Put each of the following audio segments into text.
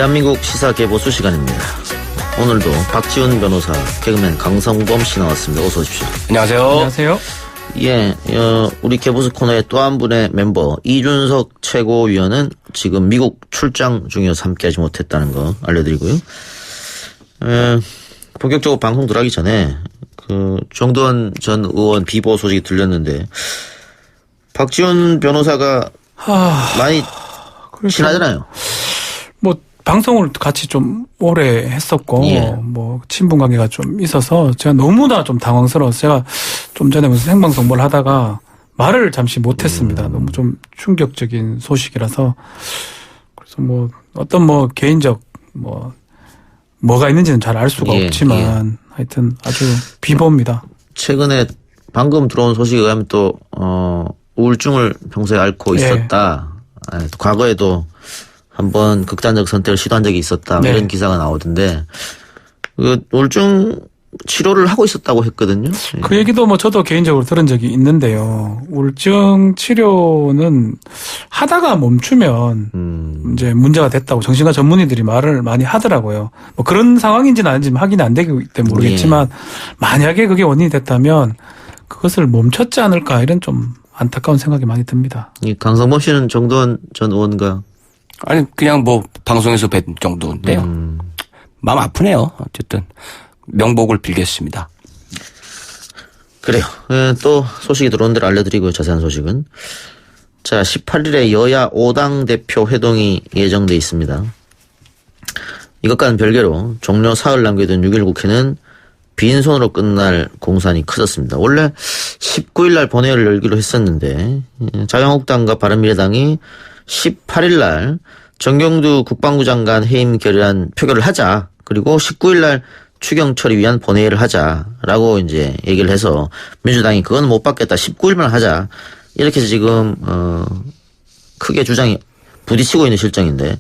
대한민국 시사개보수 시간입니다. 오늘도 박지훈 변호사, 개그맨 강성범 씨 나왔습니다. 어서 오십시오. 안녕하세요. 안녕하세요. 예, 우리 개보수 코너의 또 한 분의 멤버 이준석 최고위원은 지금 미국 출장 중이어서 함께하지 못했다는 거 알려드리고요. 본격적으로 방송 들어가기 전에 정두원 전 의원 비보 소식이 들렸는데 박지훈 변호사가 많이 친하잖아요. 뭐 방송을 같이 좀 오래 했었고 뭐 친분 관계가 좀 있어서 제가 너무나 좀 당황스러워서 제가 좀 전에 무슨 생방송 뭘 하다가 말을 잠시 못했습니다. 너무 좀 충격적인 소식이라서 그래서 뭐 어떤 뭐 개인적 뭐가 있는지는 잘 알 수가 없지만 하여튼 아주 비보입니다. 최근에 방금 들어온 소식에 의하면 또 우울증을 평소에 앓고 있었다. 또 과거에도 한번 극단적 선택을 시도한 적이 있었다. 이런 기사가 나오던데 우울증 치료를 하고 있었다고 했거든요. 그 얘기도 뭐 저도 개인적으로 들은 적이 있는데요. 우울증 치료는 하다가 멈추면 이제 문제가 됐다고 정신과 전문의들이 말을 많이 하더라고요. 뭐 그런 상황인지는 아닌지 확인이 안 되기 때문에 모르겠지만 만약에 그게 원인이 됐다면 그것을 멈췄지 않을까 이런 좀 안타까운 생각이 많이 듭니다. 이 강성범 씨는 정두원 전 의원과 아니 그냥 뭐 방송에서 뵌 정도인데요. 마음 아프네요. 어쨌든 명복을 빌겠습니다. 그래요. 또 소식이 들어온 대로 알려드리고요. 자세한 소식은. 자, 18일에 여야 5당 대표 회동이 예정돼 있습니다. 이것과는 별개로 종료 사흘 남겨둔 6.1 국회는 빈손으로 끝날 공산이 커졌습니다. 원래 19일 날 본회의를 열기로 했었는데 자유한국당과 바른미래당이 18일 날 정경두 국방부 장관 해임 결의안 표결을 하자. 그리고 19일 날 추경 처리 위한 본회의를 하자라고 이제 얘기를 해서 민주당이 그건 못 받겠다. 19일만 하자. 이렇게 해서 지금 크게 주장이 부딪히고 있는 실정인데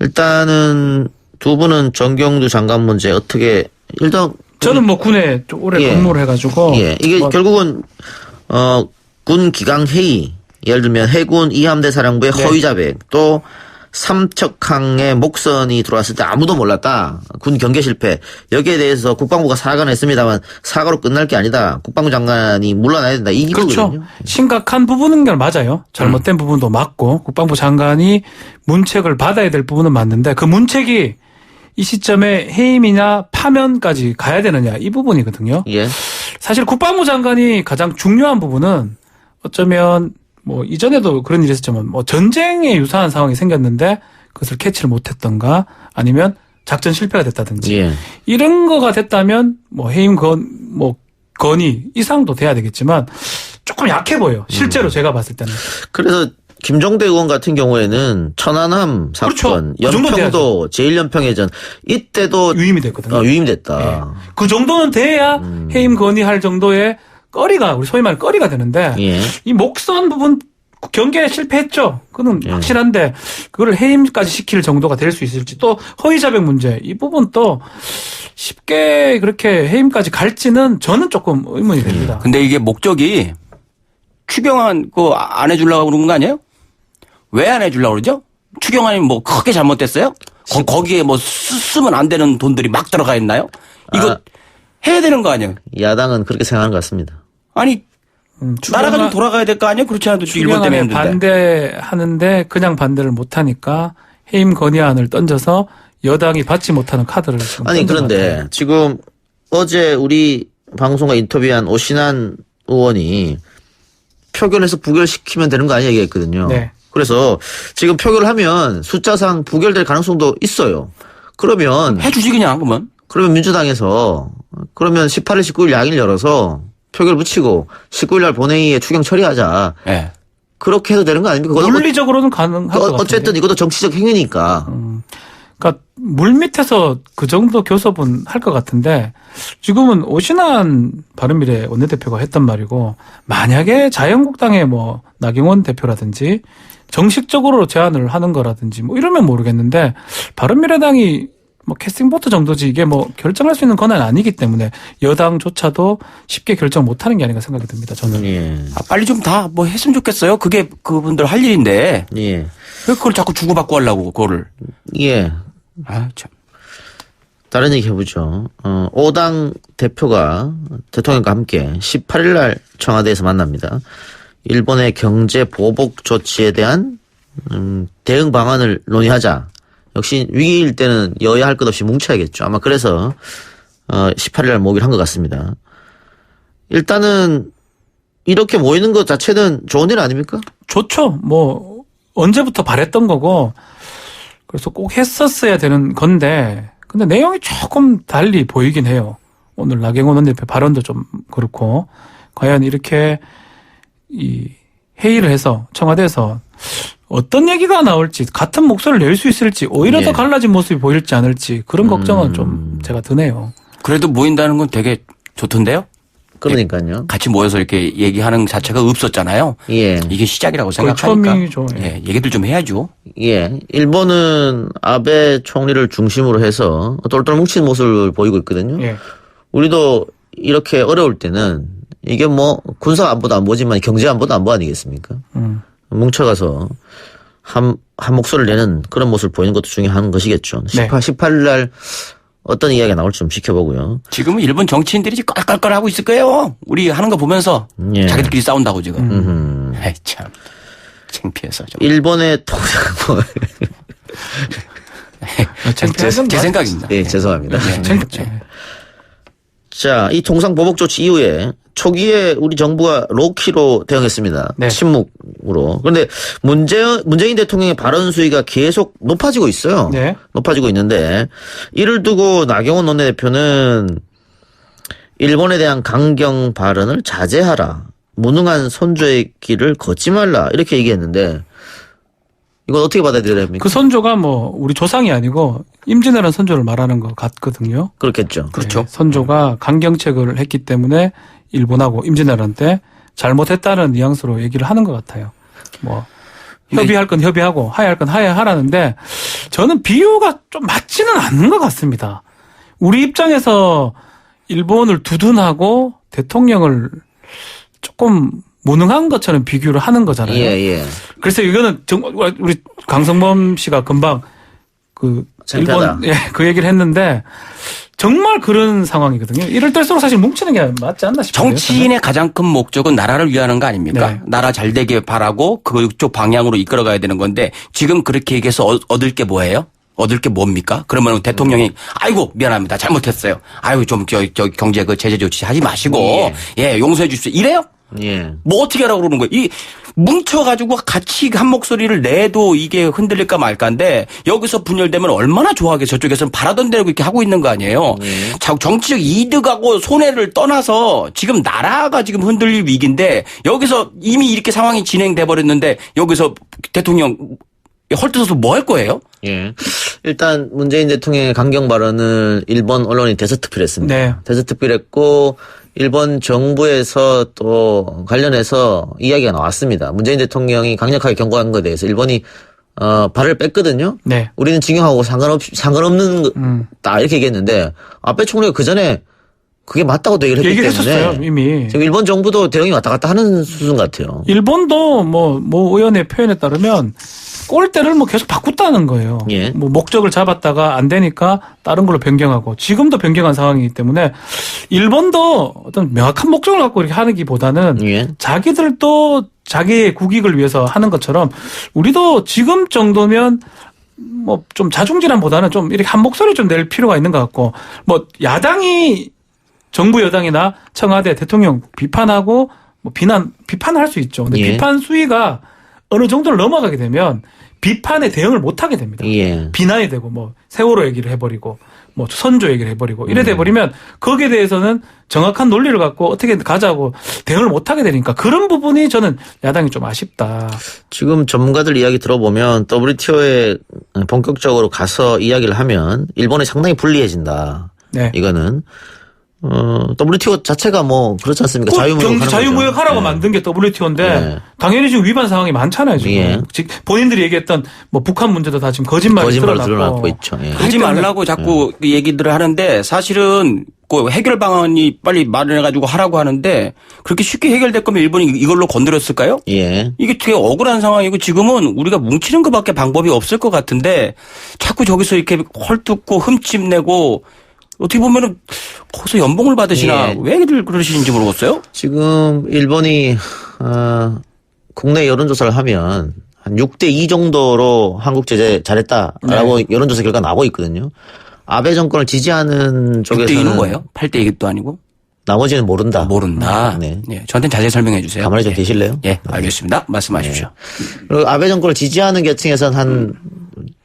일단은 두 분은 정경두 장관 문제 어떻게 일단 저는 뭐 군에 좀 오래 근무를 해가지고 이게 결국은 군 기강 회의 예를 들면 해군 이함대 사령부의 허위 자백 또 삼척항에 목선이 들어왔을 때 아무도 몰랐다. 군 경계 실패. 여기에 대해서 국방부가 사과는 했습니다만 사과로 끝날 게 아니다. 국방부 장관이 물러나야 된다. 이 그렇죠. 거거든요. 심각한 부분은 맞아요. 잘못된 부분도 맞고 국방부 장관이 문책을 받아야 될 부분은 맞는데 그 문책이 이 시점에 해임이나 파면까지 가야 되느냐 이 부분이거든요. 사실 국방부 장관이 가장 중요한 부분은 어쩌면 뭐 이전에도 그런 일이 있었지만 뭐 전쟁에 유사한 상황이 생겼는데 그것을 캐치를 못했던가 아니면 작전 실패가 됐다든지 이런 거가 됐다면 뭐 해임 건의 이상도 돼야 되겠지만 조금 약해 보여요. 실제로 제가 봤을 때는. 그래서 김종대 의원 같은 경우에는 천안함 사건, 그렇죠. 연평도 제1연평해전 이때도 유임이 됐거든요. 유임됐다. 그 정도는 돼야 해임 건의할 정도의 거리가 우리 소위 말해 거리가 되는데 이 목선 부분 경계에 실패했죠. 그건 확실한데 그걸 해임까지 시킬 정도가 될 수 있을지 또 허위 자백 문제 이 부분 또 쉽게 그렇게 해임까지 갈지는 저는 조금 의문이 됩니다. 근데 이게 목적이 추경안 안 해주려고 그러는 거 아니에요? 왜 안 해주려고 그러죠? 추경안이 뭐 크게 잘못됐어요? 거기에 뭐 쓰면 안 되는 돈들이 막 들어가 있나요? 이거 해야 되는 거 아니에요? 야당은 그렇게 생각하는 것 같습니다. 아니 나라가 좀 돌아가야 될 거 아니에요? 그렇지 않아도 일본 때문에 힘든데. 반대하는데 그냥 반대를 못하니까 해임 건의안을 던져서 여당이 받지 못하는 카드를 지금 아니 그런데 지금 어제 우리 방송과 인터뷰한 오신환 의원이 표결해서 부결시키면 되는 거 아니야 얘기했거든요. 그래서 지금 표결하면 숫자상 부결될 가능성도 있어요. 그러면 해주지 그냥 그러면 민주당에서 그러면 18일 19일 양일 열어서 표결 붙이고 19일 날 본회의에 추경 처리하자. 그렇게 해도 되는 거 아닙니까? 물리적으로는 가능할 것 같은데. 어쨌든 이것도 정치적 행위니까. 그러니까 물밑에서 그 정도 교섭은 할 것 같은데 지금은 오신환 바른미래 원내대표가 했던 말이고 만약에 자유한국당의 뭐 나경원 대표라든지 정식적으로 제안을 하는 거라든지 뭐 이러면 모르겠는데 바른미래당이 뭐 캐스팅 보트 정도지 이게 뭐 결정할 수 있는 권한이 아니기 때문에 여당조차도 쉽게 결정 못하는 게 아닌가 생각이 듭니다. 저는. 빨리 좀 다 뭐 했으면 좋겠어요. 그게 그분들 할 일인데. 왜 그걸 자꾸 주고받고 하려고 그거를. 예. 아, 참. 다른 얘기 해보죠. 5당 대표가 대통령과 함께 18일 날 청와대에서 만납니다. 일본의 경제 보복 조치에 대한 대응 방안을 논의하자. 역시 위기일 때는 여야 할 것 없이 뭉쳐야겠죠. 아마 그래서 18일 날 모기를 한 것 같습니다. 일단은 이렇게 모이는 것 자체는 좋은 일 아닙니까? 좋죠. 뭐 언제부터 바랬던 거고 그래서 꼭 했었어야 되는 건데 근데 내용이 조금 달리 보이긴 해요. 오늘 나경원 원내대표 발언도 좀 그렇고 과연 이렇게 이 회의를 해서 청와대에서 어떤 얘기가 나올지 같은 목소리를 낼 수 있을지 오히려 예. 더 갈라진 모습이 보일지 않을지 그런 걱정은 좀 제가 드네요. 그래도 모인다는 건 되게 좋던데요? 그러니까요. 같이 모여서 이렇게 얘기하는 자체가 없었잖아요. 예. 이게 시작이라고 거의 생각하니까. 처음이죠. 예, 얘기들 좀 해야죠. 예. 일본은 아베 총리를 중심으로 해서 똘똘 뭉친 모습을 보이고 있거든요. 예. 우리도 이렇게 어려울 때는 이게 뭐 군사 안보도 안보지만 경제 안보도 안보 아니겠습니까? 뭉쳐가서 한 목소리를 내는 그런 모습을 보이는 것도 중요한 것이겠죠. 네. 18일 날 어떤 이야기가 나올지 좀 지켜보고요. 지금은 일본 정치인들이 지금 깔깔깔 하고 있을 거예요. 우리 하는 거 보면서 예. 자기들끼리 싸운다고 지금. 에이, 참. 창피해서. 좀. 일본의 통상 제 생각입니다. 예, 죄송합니다. 네. 자, 이 통상 보복 조치 이후에 초기에 우리 정부가 로키로 대응했습니다. 네. 침묵으로. 그런데 문재인 대통령의 발언 수위가 계속 높아지고 있어요. 네. 높아지고 있는데 이를 두고 나경원 원내대표는 일본에 대한 강경 발언을 자제하라. 무능한 선조의 길을 걷지 말라. 이렇게 얘기했는데 이건 어떻게 받아들여야 합니까? 그 선조가 뭐 우리 조상이 아니고 임진왜란 선조를 말하는 것 같거든요. 그렇겠죠. 그렇죠. 네, 선조가 강경책을 했기 때문에 일본하고 임진왜란 때 잘못했다는 뉘앙스로 얘기를 하는 것 같아요. 뭐 협의할 건 협의하고 하야할 건 하야하라는데 저는 비유가 좀 맞지는 않는 것 같습니다. 우리 입장에서 일본을 두둔하고 대통령을 조금 무능한 것처럼 비교를 하는 거잖아요. 예, 예. 그래서 이거는 우리 강성범 씨가 금방 그 창피하다. 일본 그 얘기를 했는데 정말 그런 상황이거든요. 이럴 때일수록 사실 뭉치는 게 맞지 않나 싶어요. 정치인의 가장 큰 목적은 나라를 위하는 거 아닙니까? 네. 나라 잘 되길 바라고 그쪽 방향으로 이끌어가야 되는 건데 지금 그렇게 얘기해서 얻을 게 뭐예요? 얻을 게 뭡니까? 그러면 대통령이 아이고 미안합니다. 잘못했어요. 아이고 좀 저 경제 그 제재 조치 하지 마시고 예 용서해 주십시오. 이래요? 예. 뭐 어떻게 하라고 그러는 거예요? 이 뭉쳐가지고 같이 한 목소리를 내도 이게 흔들릴까 말까인데 여기서 분열되면 얼마나 좋아하게 저쪽에서는 바라던 대로 이렇게 하고 있는 거 아니에요? 정치적 이득하고 손해를 떠나서 지금 나라가 지금 흔들릴 위기인데 여기서 이미 이렇게 상황이 진행돼 버렸는데 여기서 대통령 헐뜯어서 뭐 할 거예요? 예. 일단 문재인 대통령의 강경 발언을 일본 언론이 대서특필했습니다. 네. 대서특필했고 일본 정부에서 또 관련해서 이야기가 나왔습니다. 문재인 대통령이 강력하게 경고한 것에 대해서 일본이 발을 뺐거든요. 네. 우리는 징용하고 상관없는 다 이렇게 얘기했는데 아베 총리가 그 전에 그게 맞다고 얘기를 했기 얘기를 때문에 했었어요 이미. 지금 일본 정부도 대응이 왔다 갔다 하는 수준 같아요. 일본도 뭐 의원의 표현에 따르면 꼴대를 뭐 계속 바꿨다는 거예요. 예. 뭐 목적을 잡았다가 안 되니까 다른 걸로 변경하고 지금도 변경한 상황이기 때문에 일본도 어떤 명확한 목적을 갖고 이렇게 하기보다는 예. 자기들도 자기의 국익을 위해서 하는 것처럼 우리도 지금 정도면 뭐 좀 자중질환보다는 좀 이렇게 한 목소리 좀 낼 필요가 있는 것 같고 뭐 야당이 정부 여당이나 청와대 대통령 비판하고 뭐 비판을 할 수 있죠. 근데 예. 비판 수위가 어느 정도를 넘어가게 되면 비판에 대응을 못 하게 됩니다. 예. 비난이 되고 뭐 세월호 얘기를 해버리고 뭐 선조 얘기를 해버리고 이래 돼버리면 거기에 대해서는 정확한 논리를 갖고 어떻게 가자고 대응을 못 하게 되니까 그런 부분이 저는 야당이 좀 아쉽다. 지금 전문가들 이야기 들어보면 WTO에 본격적으로 가서 이야기를 하면 일본이 상당히 불리해진다. 네. 이거는 WTO 자체가 뭐 그렇지 않습니까? 자유무역 하라고 만든 게 WTO인데 네. 당연히 지금 위반 상황이 많잖아요. 지금 예. 본인들이 얘기했던 뭐 북한 문제도 다 지금 거짓말로 드러나고 있죠. 예. 하지 말라고 자꾸 그 얘기들을 하는데 사실은 그 해결 방안이 빨리 마련해가지고 하라고 하는데 그렇게 쉽게 해결될 거면 일본이 이걸로 건드렸을까요? 예. 이게 되게 억울한 상황이고 지금은 우리가 뭉치는 것밖에 방법이 없을 것 같은데 자꾸 저기서 이렇게 헐뜯고 흠집내고 어떻게 보면은 거기서 연봉을 받으시나 예. 왜들 그러시는지 모르겠어요? 지금 일본이 국내 여론조사를 하면 한 6대2 정도로 한국 제재 잘했다라고 여론조사 결과 나오고 있거든요. 아베 정권을 지지하는 6대2는 쪽에서는 뭐예요? 8대2도 아니고? 나머지는 모른다. 모른다. 네. 네. 저한테는 자세히 설명해 주세요. 가만히 좀 계실래요? 예, 알겠습니다. 말씀하십시오. 그리고 아베 정권을 지지하는 계층에서는 한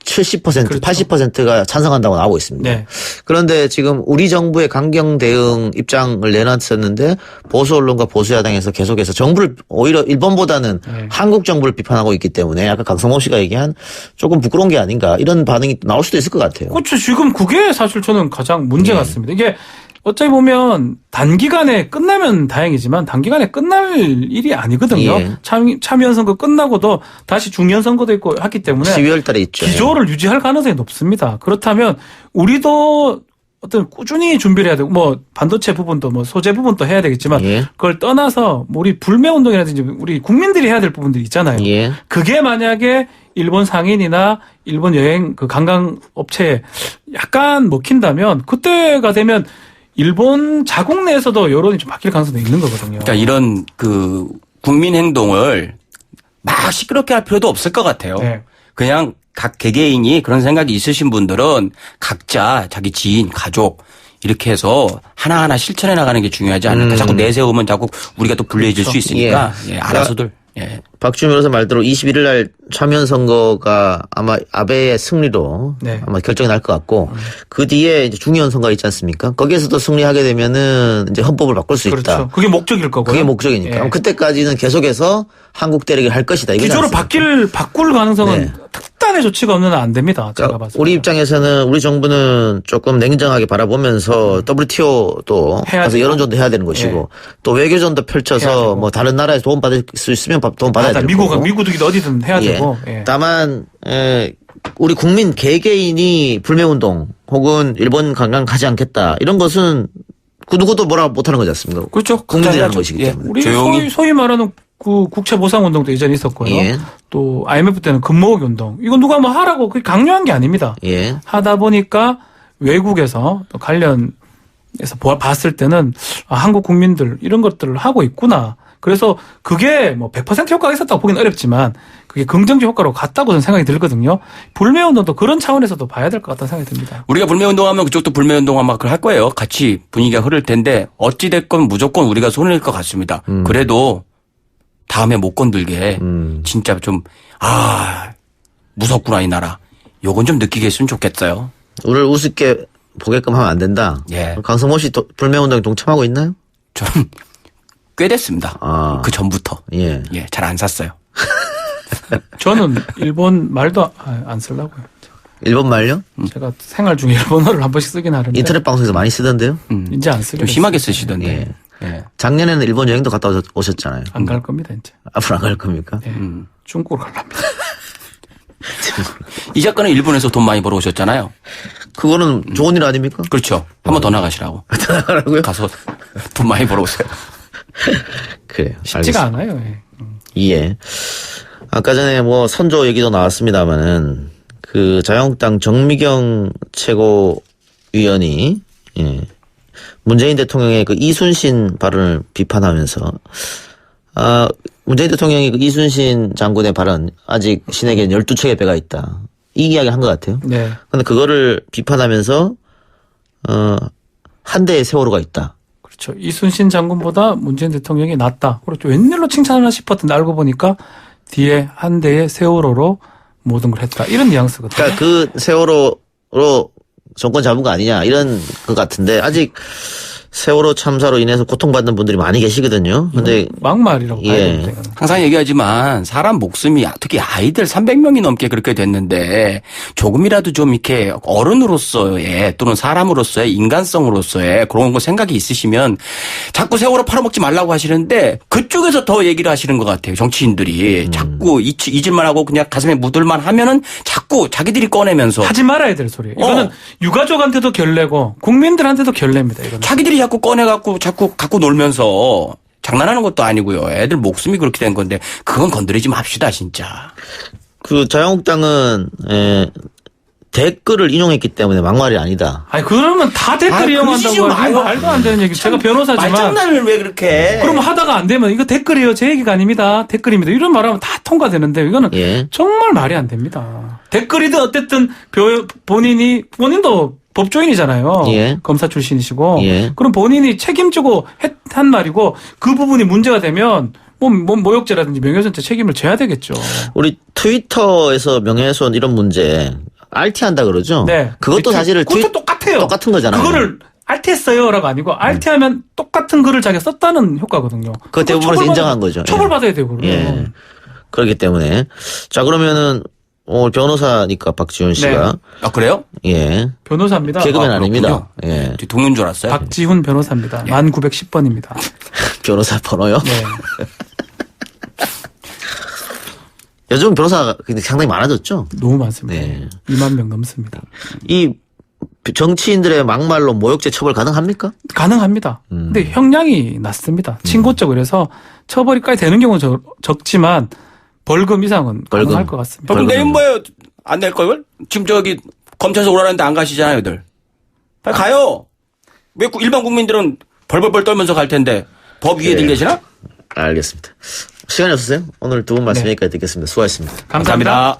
70%, 그렇죠. 80%가 찬성한다고 나오고 있습니다. 네. 그런데 지금 우리 정부의 강경 대응 입장을 내놨었는데 보수 언론과 보수 야당에서 계속해서 정부를 오히려 일본보다는 한국 정부를 비판하고 있기 때문에 아까 강성모 씨가 얘기한 조금 부끄러운 게 아닌가 이런 반응이 나올 수도 있을 것 같아요. 그렇죠. 지금 그게 사실 저는 가장 문제 같습니다. 이게 어차피 보면 단기간에 끝나면 다행이지만 단기간에 끝날 일이 아니거든요. 예. 참의원 선거 끝나고도 다시 중의원 선거도 있고 하기 때문에 12월 달에 있죠. 기조를 유지할 가능성이 높습니다. 그렇다면 우리도 어떤 꾸준히 준비를 해야 되고 뭐 반도체 부분도 뭐 소재 부분도 해야 되겠지만 예. 그걸 떠나서 뭐 우리 불매 운동이라든지 우리 국민들이 해야 될 부분들이 있잖아요. 예. 그게 만약에 일본 상인이나 일본 여행 그 관광 업체에 약간 먹힌다면 그때가 되면 일본 자국 내에서도 여론이 좀 바뀔 가능성도 있는 거거든요. 그러니까 이런 그 국민 행동을 막 시끄럽게 할 필요도 없을 것 같아요. 네. 그냥 각 개개인이 그런 생각이 있으신 분들은 각자 자기 지인, 가족 이렇게 해서 하나하나 실천해 나가는 게 중요하지 않을까. 자꾸 내세우면 자꾸 우리가 또 불리해질 수 있으니까 예, 알아서들. 예. 박주민 변호사 말대로 21일 날 참여연 선거가 아마 아베의 승리로 네. 아마 결정이 날 것 같고 그 뒤에 이제 중의원 선거가 있지 않습니까? 거기에서도 승리하게 되면은 이제 헌법을 바꿀 수 그렇죠. 있다. 그게 목적일 거고요. 그게 목적이니까. 예. 그럼 그때까지는 계속해서 한국 대리기를 할 것이다. 이거지 기조를 않습니까? 바꿀 가능성은 네. 특단의 조치가 없는 한 안 됩니다. 제가 봤을 때. 우리 입장에서는 우리 정부는 조금 냉정하게 바라보면서 WTO도 해야 가서 되고. 여론전도 해야 되는 것이고 또 외교전도 해야 펼쳐서 되고. 뭐 다른 나라에서 도움 받을 수 있으면 도움 받아야 되고 미국이든 어디든 해야 되고. 예. 다만 우리 국민 개개인이 불매운동 혹은 일본 관광 가지 않겠다 이런 것은 그 누구도 뭐라 못하는 거지 않습니까? 그렇죠. 국민들이 하는 그렇죠. 것이기 예. 때문에. 우리 조용히. 소위 말하는 그 국채 보상 운동도 예전에 있었고요. 예. 또 IMF 때는 금모으기 운동. 이건 누가 뭐 하라고 그게 강요한 게 아닙니다. 예. 하다 보니까 외국에서 또 관련해서 봤을 때는 한국 국민들 이런 것들을 하고 있구나. 그래서 그게 뭐 100% 효과가 있었다고 보기는 어렵지만 그게 긍정적 효과로 갔다고 저는 생각이 들거든요. 불매운동도 그런 차원에서도 봐야 될 것 같다는 생각이 듭니다. 우리가 불매운동하면 그쪽도 불매운동하면 그걸 할 거예요. 같이 분위기가 흐를 텐데 어찌됐건 무조건 우리가 손을 낼 것 같습니다. 그래도 다음에 못 건들게 진짜 좀 무섭구나 이 나라. 요건 좀 느끼게 했으면 좋겠어요. 우리를 우습게 보게끔 하면 안 된다. 예. 강성모 씨 불매운동에 동참하고 있나요? 저는 꽤 됐습니다. 그 전부터. 예. 예, 잘 안 샀어요. 저는 일본 말도 안 쓰려고요. 일본 말요? 제가 생활 중에 일본어를 한 번씩 쓰긴 하는데 인터넷 방송에서 많이 쓰던데요? 이제 안 쓰게 좀 됐어요. 심하게 쓰시던데. 예. 작년에는 일본 여행도 갔다 오셨잖아요. 안 갈 겁니다 이제. 앞으로 안 갈 겁니까? 예. 중국으로 가랍니다. 이 작가는 일본에서 돈 많이 벌어 오셨잖아요. 그거는 좋은 일 아닙니까? 그렇죠. 한 번 더 나가시라고. 더 나가라고요? 가서 돈 많이 벌어 오세요. 그래요. 쉽지가 않아요. 예. 예. 아까 전에 뭐 선조 얘기도 나왔습니다만은 그 자유한국당 정미경 최고위원이 문재인 대통령의 그 이순신 발언을 비판하면서 문재인 대통령이 그 이순신 장군의 발언 아직 신에게는 12척의 배가 있다. 이 이야기 한 것 같아요. 네. 근데 그거를 비판하면서 한 대의 세월호가 있다. 그렇죠. 이순신 장군보다 문재인 대통령이 낫다. 그렇죠. 웬일로 칭찬하나 싶었는데 알고 보니까 뒤에 한 대의 세월호로 모든 걸 했다. 이런 뉘앙스거든요. 그러니까 그 세월호로 정권 잡은 거 아니냐 이런 것 같은데 아직 세월호 참사로 인해서 고통받는 분들이 많이 계시거든요. 근데 막말이라고 봐야 예. 됩니다. 이거는. 항상 얘기하지만 사람 목숨이 특히 아이들 300명이 넘게 그렇게 됐는데 조금이라도 좀 이렇게 어른으로서의 또는 사람으로서의 인간성으로서의 그런 거 생각이 있으시면 자꾸 세월호 팔아먹지 말라고 하시는데 그쪽에서 더 얘기를 하시는 것 같아요. 정치인들이 자꾸 잊을만 하고 그냥 가슴에 묻을만 하면은 자꾸 자기들이 꺼내면서 하지 말아야 될 소리예요. 이거는 유가족한테도 결례고 국민들한테도 결례입니다. 이거는. 자기들이 자꾸 꺼내갖고 자꾸 갖고 놀면서 장난하는 것도 아니고요. 애들 목숨이 그렇게 된 건데 그건 건드리지 맙시다 진짜. 그 자유한국당은 댓글을 인용했기 때문에 막말이 아니다. 아니 그러면 다 댓글 그러지 이용한다고 좀 하지 마요. 말도 안 되는 얘기. 제가 변호사지만 말장난을 왜 그렇게? 그럼 하다가 안 되면 이거 댓글이에요. 제 얘기가 아닙니다. 댓글입니다. 이런 말하면 다 통과되는데 이거는 예. 정말 말이 안 됩니다. 댓글이든 어쨌든 본인도 법조인이잖아요. 예. 검사 출신이시고. 예. 그럼 본인이 책임지고 한 말이고 그 부분이 문제가 되면 뭐 모욕죄라든지 명예훼손죄 책임을 져야 되겠죠. 우리 트위터에서 명예훼손 이런 문제 RT한다 그러죠? 네. 그것도 사실은 그것도 똑같아요. 똑같은 거잖아요. 그거를 RT했어요라고 아니고 RT하면 똑같은 글을 자기가 썼다는 효과거든요. 그거 대부분에서 인정한 거죠. 처벌받아야 되고 그러면. 예. 그렇기 때문에 자 그러면은 오늘 변호사니까 박지훈 씨가 아 그래요? 예 변호사입니다. 개그맨 아, 아닙니다. 그렇군요. 예 동료인 줄 알았어요. 박지훈 변호사입니다. 1910번입니다. 변호사 번호요. 네. 요즘 변호사가 근데 상당히 많아졌죠. 너무 많습니다. 네. 2만 명 넘습니다. 이 정치인들의 막말로 모욕죄 처벌 가능합니까? 가능합니다. 근데 형량이 낮습니다. 친고죄고 그래서 처벌이까지 되는 경우는 적지만 벌금 이상은 벌금. 가능할 것 같습니다. 그럼 내일 벌금은- 뭐예요? 안 낼 걸? 지금 저기 검찰에서 오라는데 안 가시잖아요, 애들. 빨리 가요. 왜 일반 국민들은 벌벌벌 떨면서 갈 텐데 법 위에 네. 들계시나? 알겠습니다. 시간이 없으세요? 오늘 두 분 말씀 여기까지 듣겠습니다. 수고하셨습니다. 감사합니다.